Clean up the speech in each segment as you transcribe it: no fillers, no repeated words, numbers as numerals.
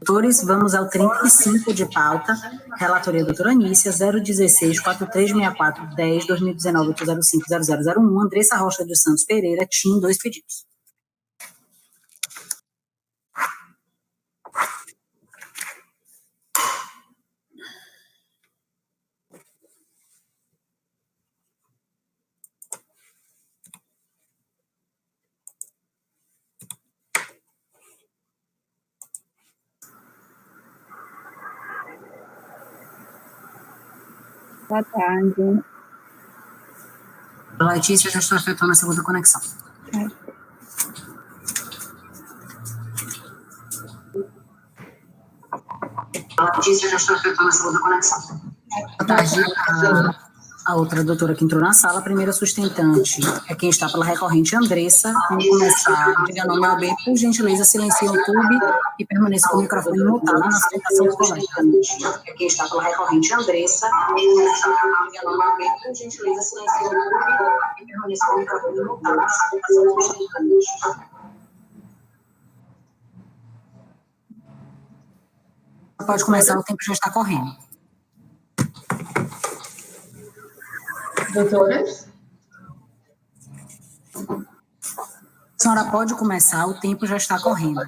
Senhores, vamos ao 35 de pauta, relatoria da doutora Anícia, 016-4364-10-2019-805-0001, Andressa Rocha dos Santos Pereira, TIM, 2 pedidos. Boa tarde. Letícia, já estou efetuando a segunda conexão. Letícia, já estou efetuando a segunda conexão. Boa tarde. A outra doutora que entrou na sala, a primeira sustentante é quem está pela recorrente, Andressa. Vamos começar. Diga nome ao bem, por gentileza, silencie o YouTube e permaneça com o microfone mutado na sustentação do colega. É quem está pela recorrente, Andressa. Diga nome ao bem, por gentileza, silencie o YouTube e permaneça com o microfone mutado na sustentação do colega. Pode começar, o tempo já está correndo. Doutoras? A senhora pode começar, o tempo já está correndo.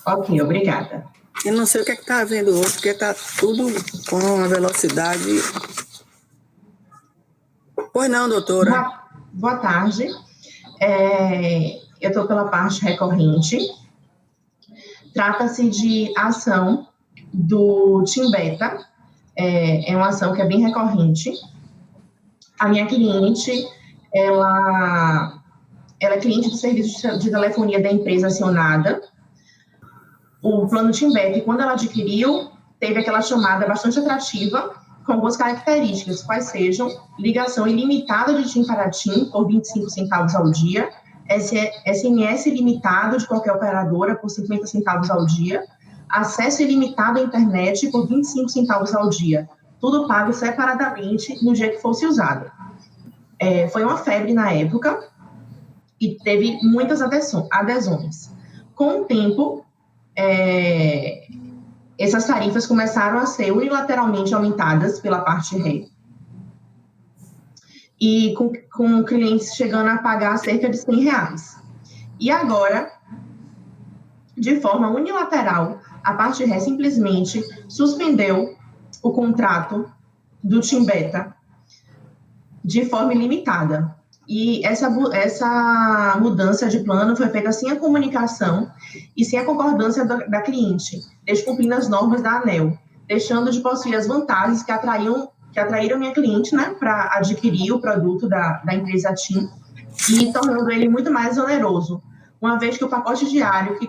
Ok, obrigada. Eu não sei o que está havendo hoje, porque está tudo com uma velocidade. Pois não, doutora. Boa tarde. Eu estou pela parte recorrente. Trata-se de ação do TIM Beta. É uma ação que é bem recorrente. A minha cliente, ela é cliente do serviço de telefonia da empresa acionada. O plano TIM Beta, quando ela adquiriu, teve aquela chamada bastante atrativa, com algumas características, quais sejam ligação ilimitada de TIM para TIM, por 25 centavos ao dia, SMS ilimitado de qualquer operadora, por 50 centavos ao dia, acesso ilimitado à internet, por 25 centavos ao dia. Tudo pago separadamente no dia que fosse usado. Foi uma febre na época e teve muitas adesões. Com o tempo, essas tarifas começaram a ser unilateralmente aumentadas pela parte ré, e com clientes chegando a pagar cerca de R$100. E agora, de forma unilateral, a parte ré simplesmente suspendeu o contrato do TIM Beta de forma ilimitada. E essa mudança de plano foi feita sem a comunicação e sem a concordância da cliente, descumprindo as normas da ANEEL, deixando de possuir as vantagens que atraíram minha cliente, né, para adquirir o produto da empresa TIM e tornando ele muito mais oneroso, uma vez que o pacote diário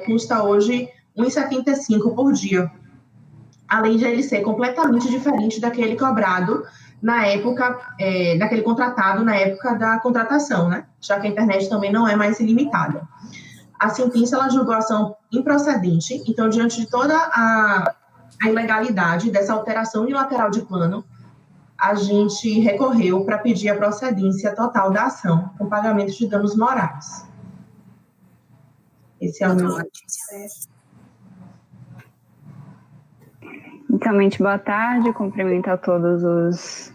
custa hoje R$ 1,75 por dia, além de ele ser completamente diferente daquele cobrado na época, daquele contratado na época da contratação, né? Já que a internet também não é mais ilimitada. A sentença, ela julgou a ação improcedente, então, diante de toda a ilegalidade dessa alteração unilateral de plano, a gente recorreu para pedir a procedência total da ação, com pagamento de danos morais. Esse é o meu... Inicialmente, boa tarde, cumprimento a todos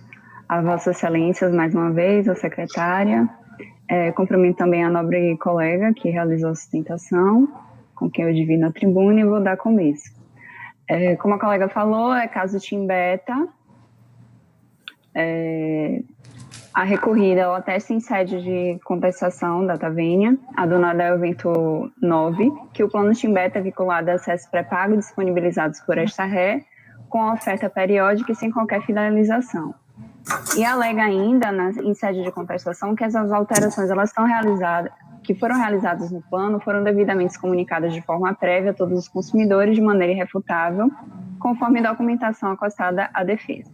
as vossas excelências mais uma vez, a secretária, cumprimento também a nobre colega que realizou a sustentação, com quem eu divido a tribuna e vou dar começo. Como a colega falou, é caso TIM Beta, a recorrida ela atesta em sede de contestação da Tavênia, a dona Adel Evento 9, que o plano TIM Beta é vinculado a acessos pré-pago disponibilizados por esta ré, com oferta periódica e sem qualquer fidelização. E alega ainda, em sede de contestação, que essas alterações que foram realizadas no plano foram devidamente comunicadas de forma prévia a todos os consumidores de maneira irrefutável, conforme documentação acostada à defesa.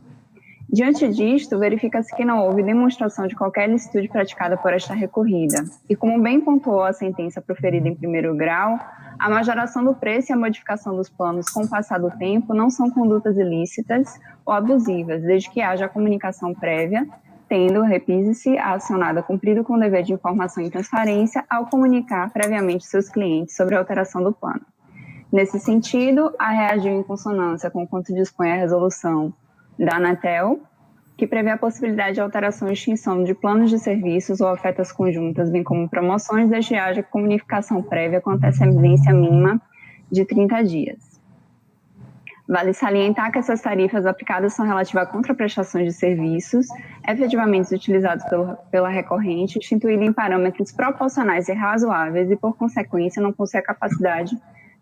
Diante disto, verifica-se que não houve demonstração de qualquer ilicitude praticada por esta recorrida. E como bem pontuou a sentença proferida em primeiro grau, a majoração do preço e a modificação dos planos com o passar do tempo não são condutas ilícitas ou abusivas, desde que haja a comunicação prévia, tendo, repise-se, a acionada cumprido com o dever de informação e transparência ao comunicar previamente seus clientes sobre a alteração do plano. Nesse sentido, a reagiu em consonância com quanto dispõe a resolução da Anatel, que prevê a possibilidade de alteração e extinção de planos de serviços ou ofertas conjuntas, bem como promoções, desde que haja comunicação prévia com antecedência mínima de 30 dias. Vale salientar que essas tarifas aplicadas são relativas a contraprestações de serviços efetivamente utilizados pela recorrente, instituída em parâmetros proporcionais e razoáveis e, por consequência, não possui a capacidade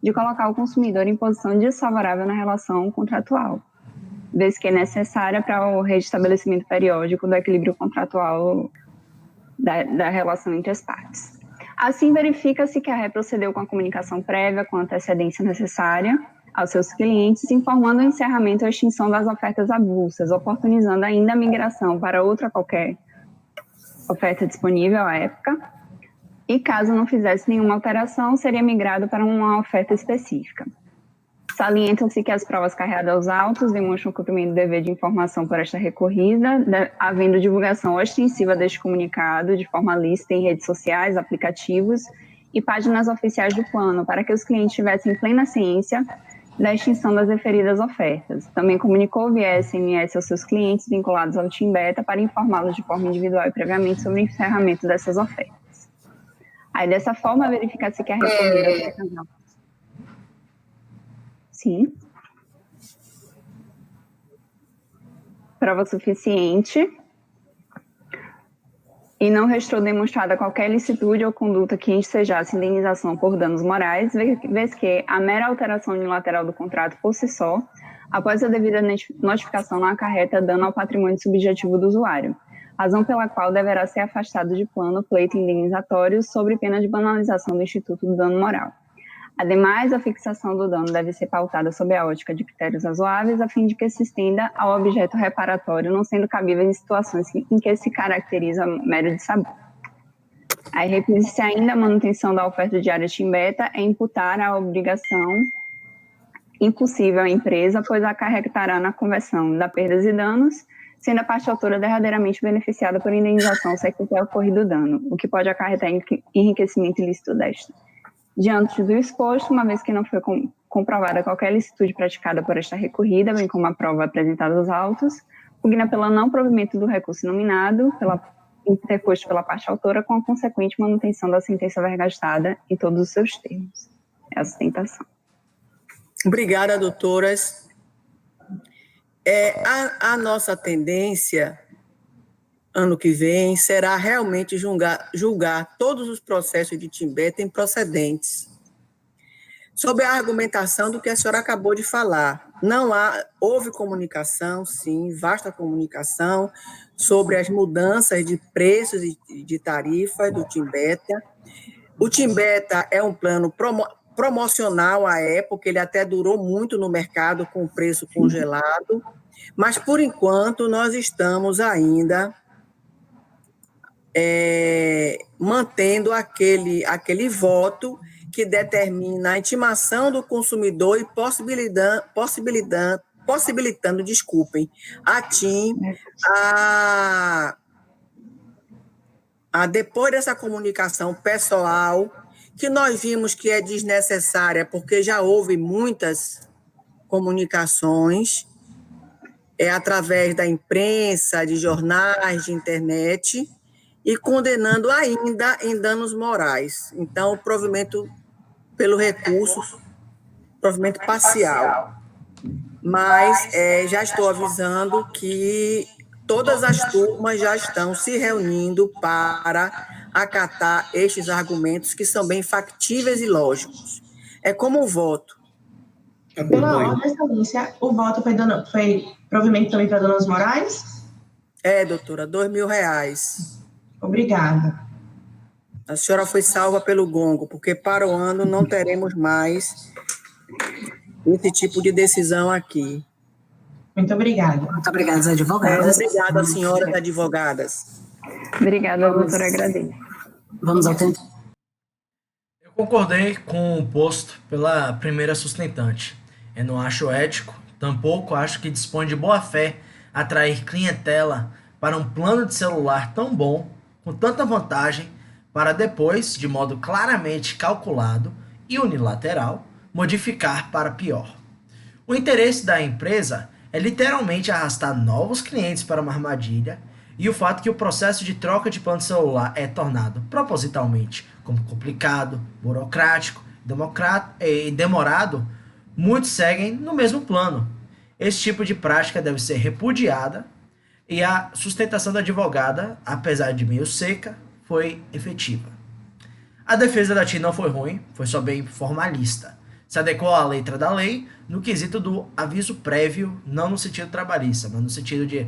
de colocar o consumidor em posição desfavorável na relação contratual, vez que é necessária para o restabelecimento periódico do equilíbrio contratual da relação entre as partes. Assim, verifica-se que a RE procedeu com a comunicação prévia com a antecedência necessária aos seus clientes, informando o encerramento ou extinção das ofertas avulsas, oportunizando ainda a migração para outra qualquer oferta disponível à época, e caso não fizesse nenhuma alteração, seria migrado para uma oferta específica. Salienta-se que as provas carreadas aos autos demonstram o cumprimento do dever de informação por esta recorrida, havendo divulgação ostensiva deste comunicado de forma lícita em redes sociais, aplicativos e páginas oficiais do plano, para que os clientes tivessem plena ciência da extinção das referidas ofertas. Também comunicou via SMS aos seus clientes vinculados ao Team Beta para informá-los de forma individual e previamente sobre o encerramento dessas ofertas. Aí, dessa forma, verifica-se que a recorrida... Sim. Prova suficiente. E não restou demonstrada qualquer ilicitude ou conduta que ensejasse indenização por danos morais, vez que a mera alteração unilateral do contrato por si só, após a devida notificação, não acarreta dano ao patrimônio subjetivo do usuário, razão pela qual deverá ser afastado de plano pleito indenizatório sobre pena de banalização do Instituto do Dano Moral. Ademais, a fixação do dano deve ser pautada sob a ótica de critérios razoáveis, a fim de que se estenda ao objeto reparatório, não sendo cabível em situações em que se caracteriza mero dissabor. Aí, repite-se ainda a manutenção da oferta diária Team Beta é imputar a obrigação impossível à empresa, pois acarretará na conversão da perdas e danos, sendo a parte autora derradeiramente beneficiada por indenização se é ocorrido o dano, o que pode acarretar enriquecimento ilícito desta. Diante do exposto, uma vez que não foi comprovada qualquer ilicitude praticada por esta recorrida, bem como a prova apresentada aos autos, pugna pelo não provimento do recurso nominado, interposto pela parte autora, com a consequente manutenção da sentença vergastada em todos os seus termos. É a sustentação. Obrigada, doutoras. A nossa tendência, ano que vem, será realmente julgar todos os processos de Team Beta improcedentes. Sob a argumentação do que a senhora acabou de falar, houve comunicação, sim, vasta comunicação sobre as mudanças de preços e de tarifas do Team Beta. O Team Beta é um plano promocional à época, ele até durou muito no mercado com preço congelado, mas, por enquanto, nós estamos ainda mantendo aquele voto que determina a intimação do consumidor e possibilitando, a TIM depois dessa comunicação pessoal, que nós vimos que é desnecessária, porque já houve muitas comunicações, através da imprensa, de jornais, de internet, e condenando ainda em danos morais. Então, o provimento pelo recurso, provimento parcial. Mas já estou avisando que todas as turmas já estão se reunindo para acatar estes argumentos que são bem factíveis e lógicos. É como o voto. Pela ordem, excelência, o voto foi provimento também para danos morais? Doutora, R$2.000. Obrigada. A senhora foi salva pelo gongo, porque para o ano não teremos mais esse tipo de decisão aqui. Muito obrigada. Muito obrigada, advogadas. Obrigada, senhoras advogadas. Obrigada, doutora, agradeço. Vamos ao tempo. Eu concordei com o posto pela primeira sustentante. Eu não acho ético, tampouco acho que dispõe de boa fé atrair clientela para um plano de celular tão bom, com tanta vantagem, para depois, de modo claramente calculado e unilateral, modificar para pior. O interesse da empresa é literalmente arrastar novos clientes para uma armadilha, e o fato que o processo de troca de plano celular é tornado propositalmente como complicado, burocrático e demorado, muitos seguem no mesmo plano. Esse tipo de prática deve ser repudiada e a sustentação da advogada, apesar de meio seca, foi efetiva. A defesa da TIM não foi ruim, foi só bem formalista. Se adequou à letra da lei no quesito do aviso prévio, não no sentido trabalhista, mas no sentido de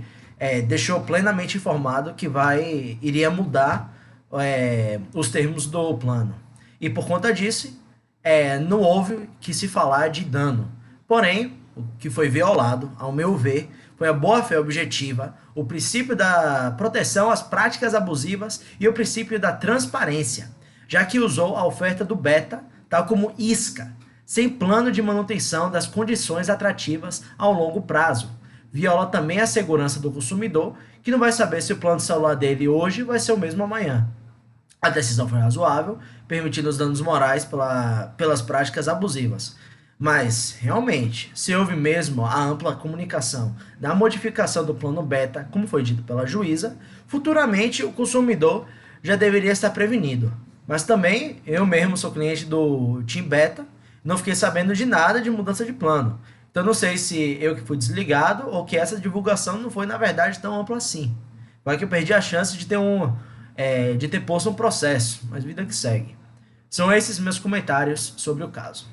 deixou plenamente informado que iria mudar os termos do plano. E por conta disso, não houve que se falar de dano. Porém, o que foi violado, ao meu ver, foi a boa-fé objetiva, o princípio da proteção às práticas abusivas e o princípio da transparência, já que usou a oferta do beta tal como isca, sem plano de manutenção das condições atrativas ao longo prazo. Viola também a segurança do consumidor, que não vai saber se o plano celular dele hoje vai ser o mesmo amanhã. A decisão foi razoável, permitindo os danos morais pelas práticas abusivas. Mas, realmente, se houve mesmo a ampla comunicação da modificação do plano beta, como foi dito pela juíza, futuramente o consumidor já deveria estar prevenido. Mas também, eu mesmo sou cliente do TIM Beta, não fiquei sabendo de nada de mudança de plano. Então não sei se eu que fui desligado ou que essa divulgação não foi, na verdade, tão ampla assim. Vai que eu perdi a chance de ter posto um processo, mas vida que segue. São esses meus comentários sobre o caso.